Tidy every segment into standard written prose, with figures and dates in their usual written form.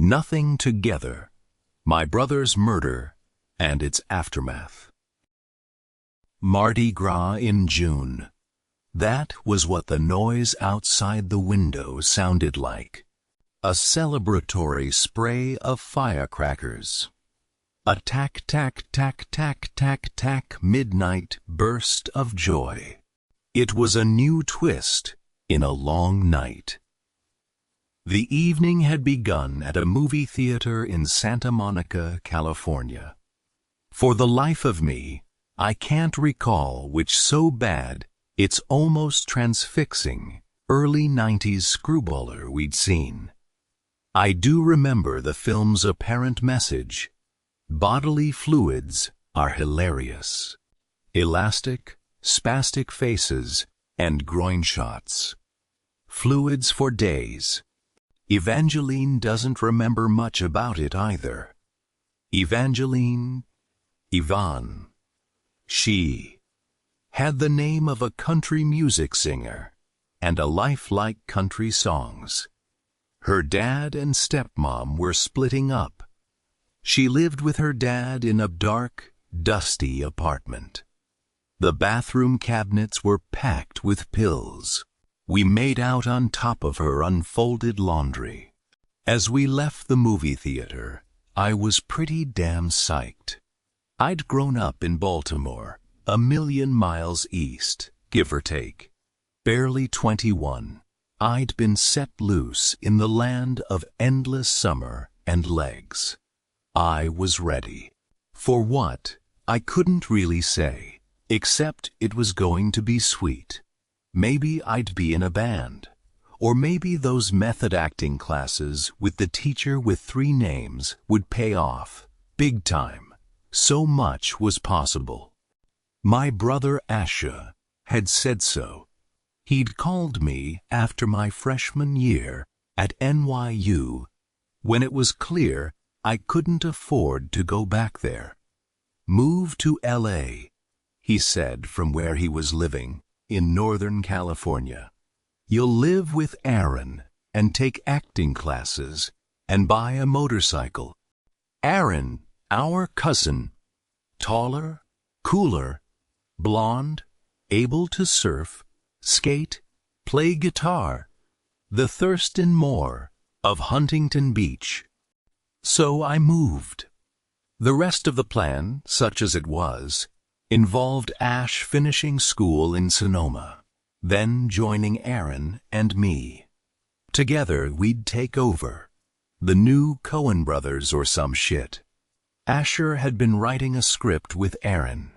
Nothing Together, My Brother's Murder and Its Aftermath. Mardi Gras in June. That was what the noise outside the window sounded like. A celebratory spray of firecrackers. A tack, tack, tack, tack, tack, tack midnight burst of joy. It was a new twist in a long night. The evening had begun at a movie theater in Santa Monica, California. For the life of me, I can't recall which so bad it's almost transfixing early 90s screwballer we'd seen. I do remember the film's apparent message: bodily fluids are hilarious. Elastic, spastic faces, and groin shots. Fluids for days. Evangeline doesn't remember much about it either. Evangeline, Yvonne. She had the name of a country music singer and a lifelike country songs. Her dad and stepmom were splitting up. She lived with her dad in a dark, dusty apartment. The bathroom cabinets were packed with pills. We made out on top of her unfolded laundry. As we left the movie theater, I was pretty damn psyched. I'd grown up in Baltimore, a million miles east, give or take. Barely 21, I'd been set loose in the land of endless summer and legs. I was ready. For what, I couldn't really say, except it was going to be sweet. Maybe I'd be in a band, or maybe those method acting classes with the teacher with 3 names would pay off, big time. So much was possible. My brother Asha had said so. He'd called me after my freshman year at NYU, when it was clear I couldn't afford to go back there. Move to LA, he said from where he was living in Northern California. You'll live with Aaron and take acting classes and buy a motorcycle. Aaron, our cousin, taller, cooler, blonde, able to surf, skate, play guitar, the Thurston Moore of Huntington Beach. So I moved. The rest of the plan, such as it was, involved Ash finishing school in Sonoma, then joining Aaron and me. Together we'd take over, the new Coen brothers or some shit. Asher had been writing a script with Aaron.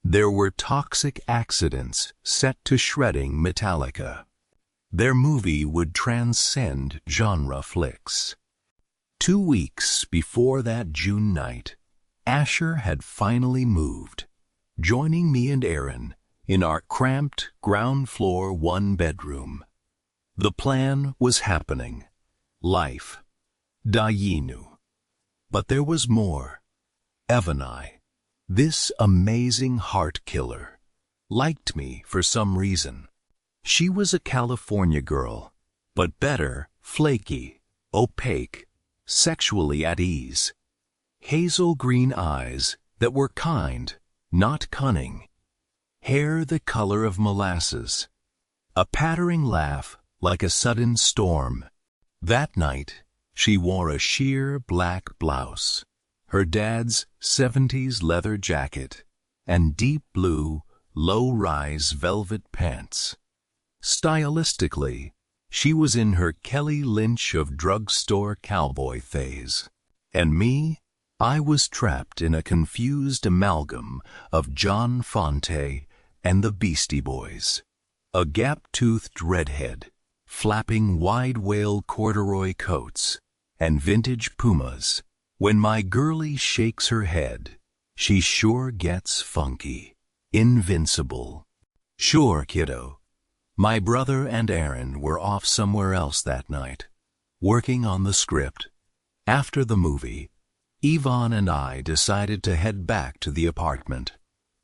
There were toxic accidents set to shredding Metallica. Their movie would transcend genre flicks. 2 weeks before that June night, Asher had finally moved, joining me and Aaron in our cramped ground-floor 1-bedroom. The plan was happening. Life. Dayinu. But there was more. Evanai, this amazing heart killer, liked me for some reason. She was a California girl, but better, flaky, opaque, sexually at ease. Hazel green eyes that were kind, not cunning. Hair the color of molasses. A pattering laugh like a sudden storm. That night, she wore a sheer black blouse, her dad's 70s leather jacket, and deep blue, low-rise velvet pants. Stylistically, she was in her Kelly Lynch of drugstore cowboy phase. And me, I was trapped in a confused amalgam of John Fonte and the Beastie Boys. A gap-toothed redhead, flapping wide whale corduroy coats, and vintage Pumas. When my girlie shakes her head, she sure gets funky, invincible. Sure, kiddo. My brother and Aaron were off somewhere else that night, working on the script. After the movie, Yvonne and I decided to head back to the apartment.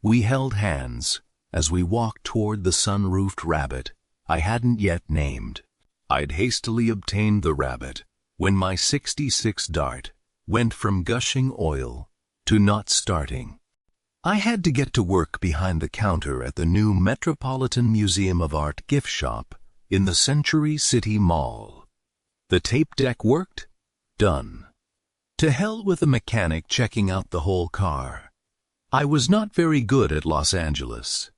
We held hands as we walked toward the sun-roofed rabbit I hadn't yet named. I'd hastily obtained the rabbit when my 66 Dart went from gushing oil to not starting. I had to get to work behind the counter at the new Metropolitan Museum of Art gift shop in the Century City Mall. The tape deck worked? Done. To hell with the mechanic checking out the whole car. I was not very good at Los Angeles.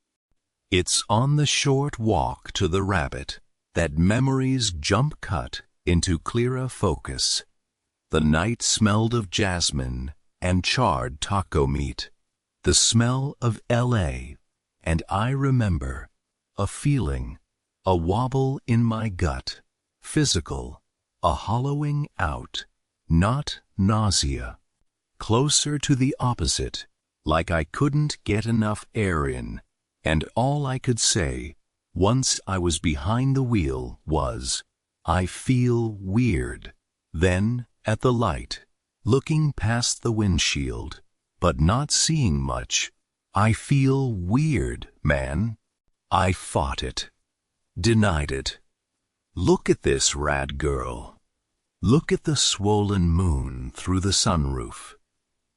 It's on the short walk to the Rabbit that memories jump cut into clearer focus. The night smelled of jasmine and charred taco meat, the smell of L.A., and I remember a feeling, a wobble in my gut, physical, a hollowing out, not nausea, closer to the opposite, like I couldn't get enough air in, and all I could say, once I was behind the wheel, was, I feel weird. Then, at the light, looking past the windshield, but not seeing much, I feel weird, man. I fought it. Denied it. Look at this rad girl. Look at the swollen moon through the sunroof.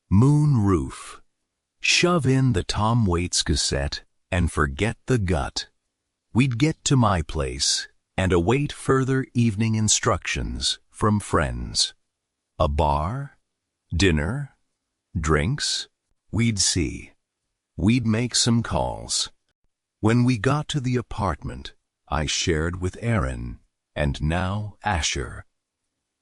Moon roof. Shove in the Tom Waits cassette and forget the gut. We'd get to my place and await further evening instructions from friends. A bar? Dinner? Drinks? We'd see. We'd make some calls. When we got to the apartment, I shared with Aaron, and now Asher,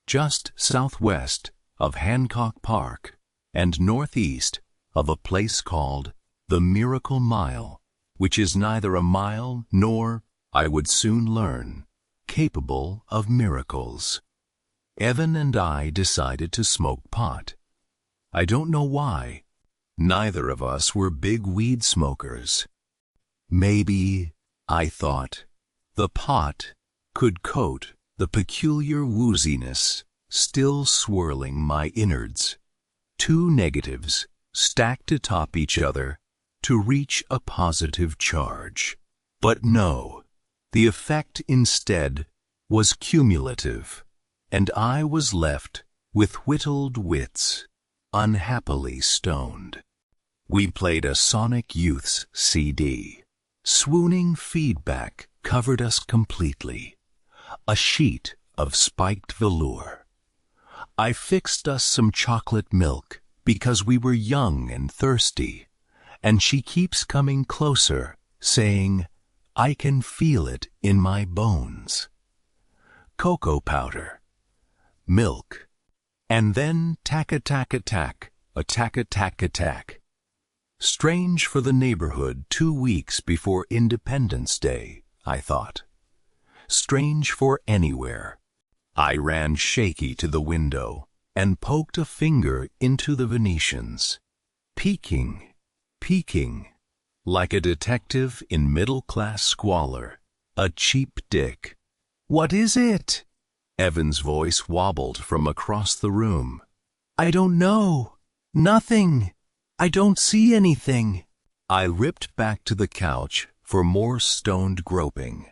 just southwest of Hancock Park and northeast of a place called the Miracle Mile, which is neither a mile nor, I would soon learn, capable of miracles. Evan and I decided to smoke pot. I don't know why. Neither of us were big weed smokers. Maybe, I thought, the pot could coat the peculiar wooziness still swirling my innards. Two negatives stacked atop each other to reach a positive charge. But no, the effect instead was cumulative, and I was left with whittled wits, unhappily stoned. We played a Sonic Youth's CD. Swooning feedback covered us completely, a sheet of spiked velour. I fixed us some chocolate milk because we were young and thirsty, and she keeps coming closer, saying, I can feel it in my bones. Cocoa powder, milk, and then tack-a-tack-a-tack, a tack-a-tack-a-tack. Strange for the neighborhood 2 weeks before Independence Day, I thought. Strange for anywhere. I ran shaky to the window and poked a finger into the Venetians, peeking, like a detective in middle-class squalor, a cheap dick. What is it? Evan's voice wobbled from across the room. I don't know. Nothing. I don't see anything. I ripped back to the couch for more stoned groping.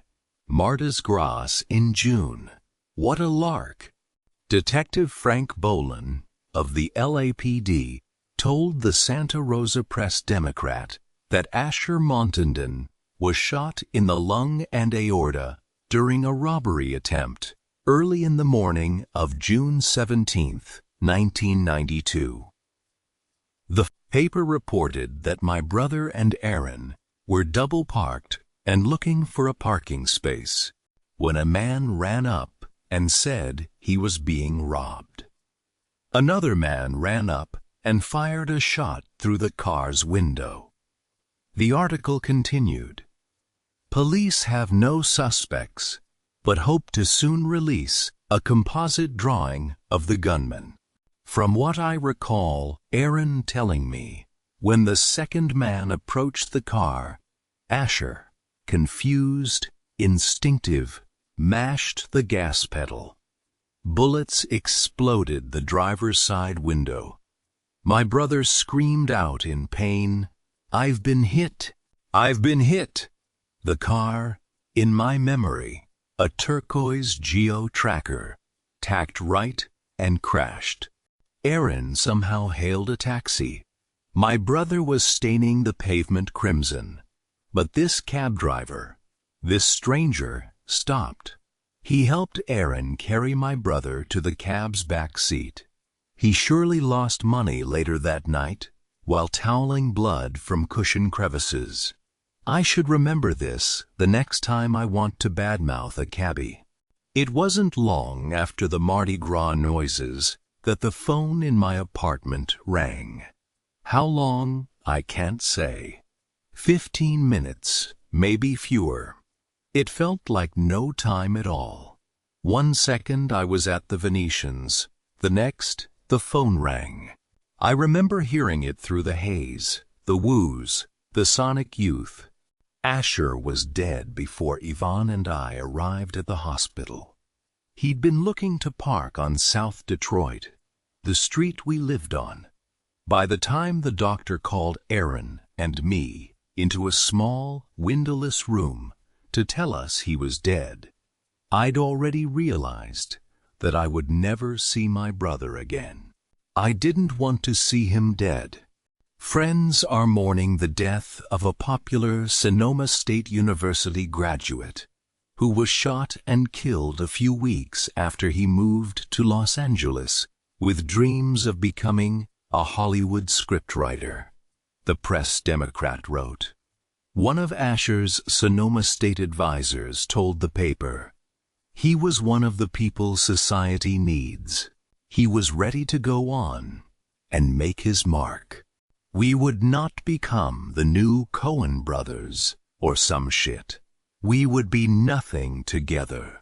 Mardi Gras in June. What a lark. Detective Frank Boland of the LAPD told the Santa Rosa Press-Democrat that Asher Montandon was shot in the lung and aorta during a robbery attempt early in the morning of June 17, 1992. The paper reported that my brother and Aaron were double-parked and looking for a parking space when a man ran up and said he was being robbed. Another man ran up and fired a shot through the car's window. The article continued. Police have no suspects, but hope to soon release a composite drawing of the gunman. From what I recall Aaron telling me, when the second man approached the car, Asher, confused, instinctive, mashed the gas pedal. Bullets exploded the driver's side window. My brother screamed out in pain, I've been hit! I've been hit! The car, in my memory, a turquoise Geo Tracker, tacked right, and crashed. Aaron somehow hailed a taxi. My brother was staining the pavement crimson. But this cab driver, this stranger, stopped. He helped Aaron carry my brother to the cab's back seat. He surely lost money later that night, while toweling blood from cushion crevices. I should remember this the next time I want to badmouth a cabbie. It wasn't long after the Mardi Gras noises that the phone in my apartment rang. How long, I can't say. 15 minutes, maybe fewer. It felt like no time at all. 1 second I was at the Venetians, the next, the phone rang. I remember hearing it through the haze, the woos, the sonic youth. Asher was dead before Yvonne and I arrived at the hospital. He'd been looking to park on South Detroit, the street we lived on. By the time the doctor called Aaron and me into a small, windowless room to tell us he was dead, I'd already realized that I would never see my brother again. I didn't want to see him dead. Friends are mourning the death of a popular Sonoma State University graduate who was shot and killed a few weeks after he moved to Los Angeles with dreams of becoming a Hollywood scriptwriter, the Press Democrat wrote. One of Asher's Sonoma State advisors told the paper, he was one of the people society needs. He was ready to go on and make his mark. We would not become the new Coen brothers or some shit. We would be nothing together.